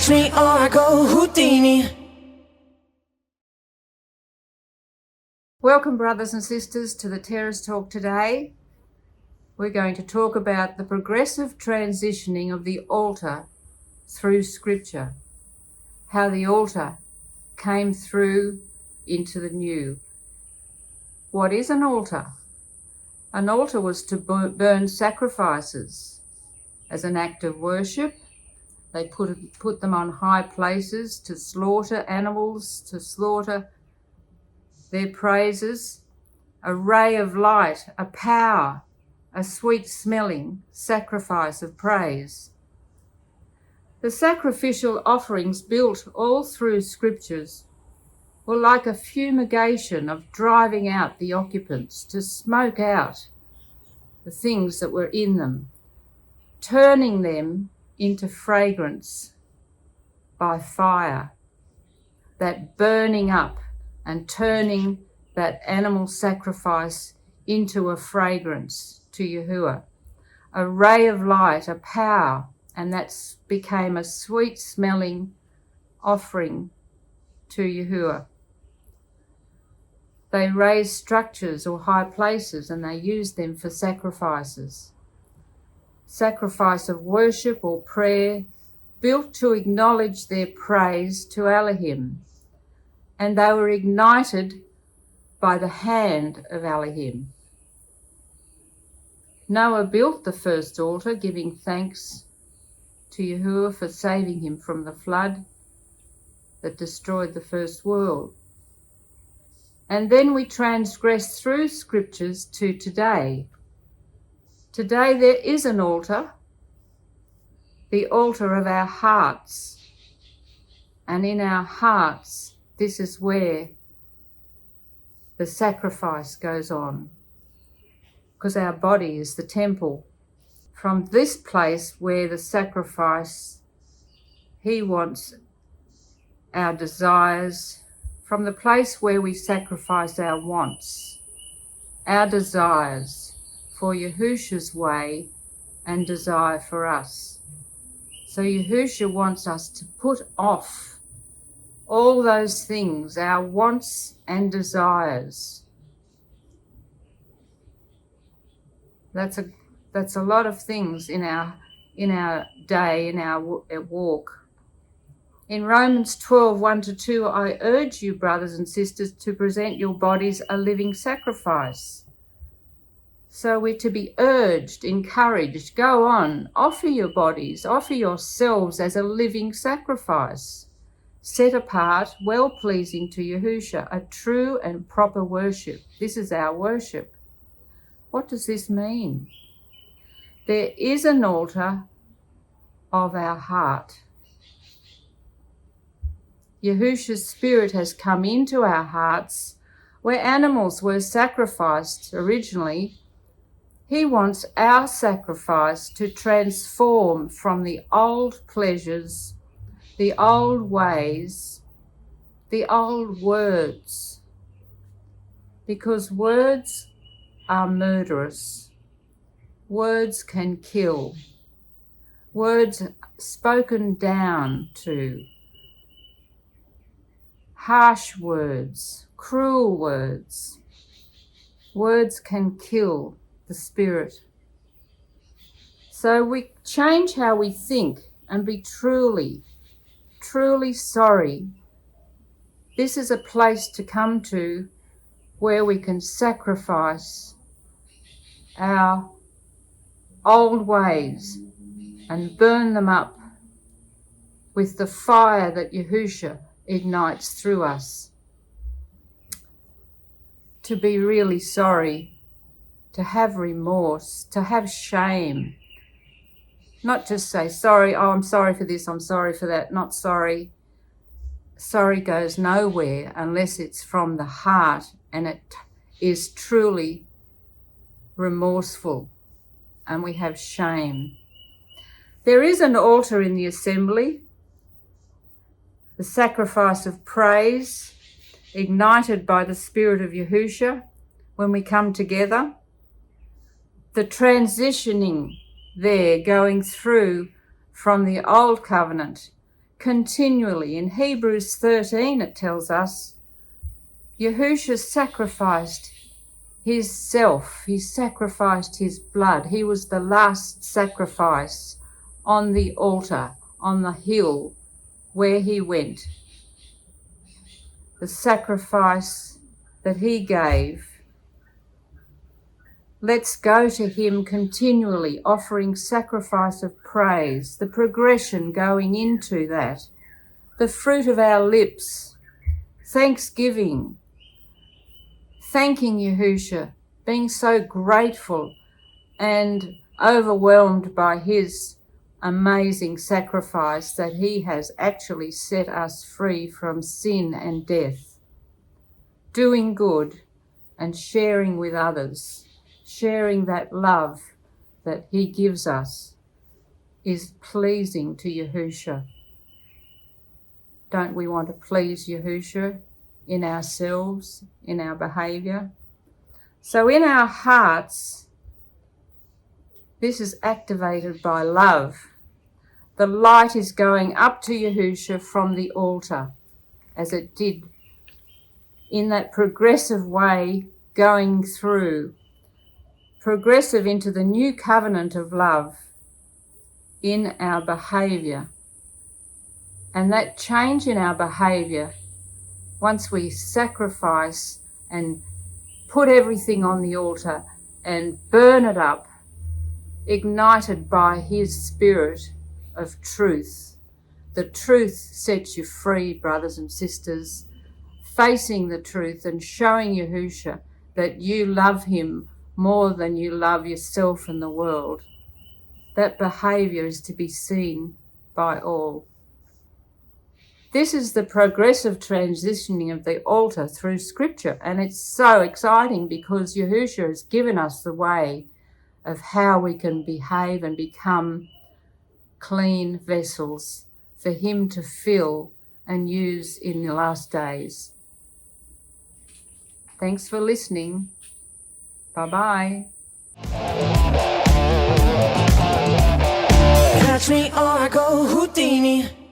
catch me or I go Houdini. Welcome, brothers and sisters, to the Terrace Talk today. We're going to talk about the progressive transitioning of the altar through Scripture, how the altar came through into the new. What is an altar? An altar was to burn sacrifices as an act of worship. They put them on high places to slaughter animals, to slaughter their praises, a ray of light, a power, a sweet-smelling sacrifice of praise. The sacrificial offerings built all through Scriptures were like a fumigation of driving out the occupants, to smoke out the things that were in them, turning them into fragrance by fire, that burning up and turning that animal sacrifice into a fragrance to Yahuah, a ray of light, a power, and that became a sweet-smelling offering to Yahuah. They raised structures or high places and they used them for sacrifices. Sacrifice of worship or prayer built to acknowledge their praise to Elohim, and they were ignited by the hand of Elohim. Noah built the first altar, giving thanks to Yahuah for saving him from the flood that destroyed the first world. And then we transgress through Scriptures to today. Today there is an altar, the altar of our hearts. And in our hearts, this is where the sacrifice goes on, because our body is the temple. From this place where the sacrifice, he wants our desires, from the place where we sacrifice our wants, our desires for Yahusha's way and desire for us. So Yahusha wants us to put off all those things, our wants and desires. That's a lot of things in our day, in our walk. In Romans 12, 1-2, I urge you, brothers and sisters, to present your bodies a living sacrifice. So we're to be urged, encouraged, go on, offer your bodies, offer yourselves as a living sacrifice, set apart, well-pleasing to Yahusha, a true and proper worship. This is our worship. What does this mean? There is an altar of our heart. Yahusha's Spirit has come into our hearts where animals were sacrificed originally. He wants our sacrifice to transform from the old pleasures, the old ways, the old words, because words are murderous. Words can kill. Words spoken down to, harsh words, cruel words. Words can kill the spirit. So we change how we think and be truly sorry. This is a place to come to where we can sacrifice our old ways and burn them up with the fire that Yahusha ignites through us. To be really sorry, to have remorse, to have shame. Not just say sorry, oh, I'm sorry for this, I'm sorry for that, not sorry. Sorry goes nowhere unless it's from the heart and it is truly remorseful and we have shame. There is an altar in the assembly, the sacrifice of praise, ignited by the Spirit of Yahusha when we come together. The transitioning there, going through from the old covenant continually. In Hebrews 13 it tells us, Yahusha sacrificed his self, he sacrificed his blood. He was the last sacrifice on the altar, on the hill where he went. The sacrifice that he gave. Let's go to him continually, offering sacrifice of praise, the progression going into that, the fruit of our lips, thanksgiving, thanking Yahusha, being so grateful and overwhelmed by his amazing sacrifice that he has actually set us free from sin and death, doing good and sharing with others. Sharing that love that he gives us is pleasing to Yahusha. Don't we want to please Yahusha in ourselves, in our behaviour? So in our hearts, this is activated by love. The light is going up to Yahusha from the altar, as it did in that progressive way, going through progressive into the new covenant of love in our behaviour. And that change in our behaviour, once we sacrifice and put everything on the altar and burn it up, ignited by his spirit of truth. The truth sets you free, brothers and sisters. Facing the truth and showing Yahusha that you love him more than you love yourself and the world. That behaviour is to be seen by all. This is the progressive transitioning of the altar through Scripture, and it's so exciting because Yahusha has given us the way of how we can behave and become clean vessels for him to fill and use in the last days. Thanks for listening. Bye-bye. Catch me or I go Houdini.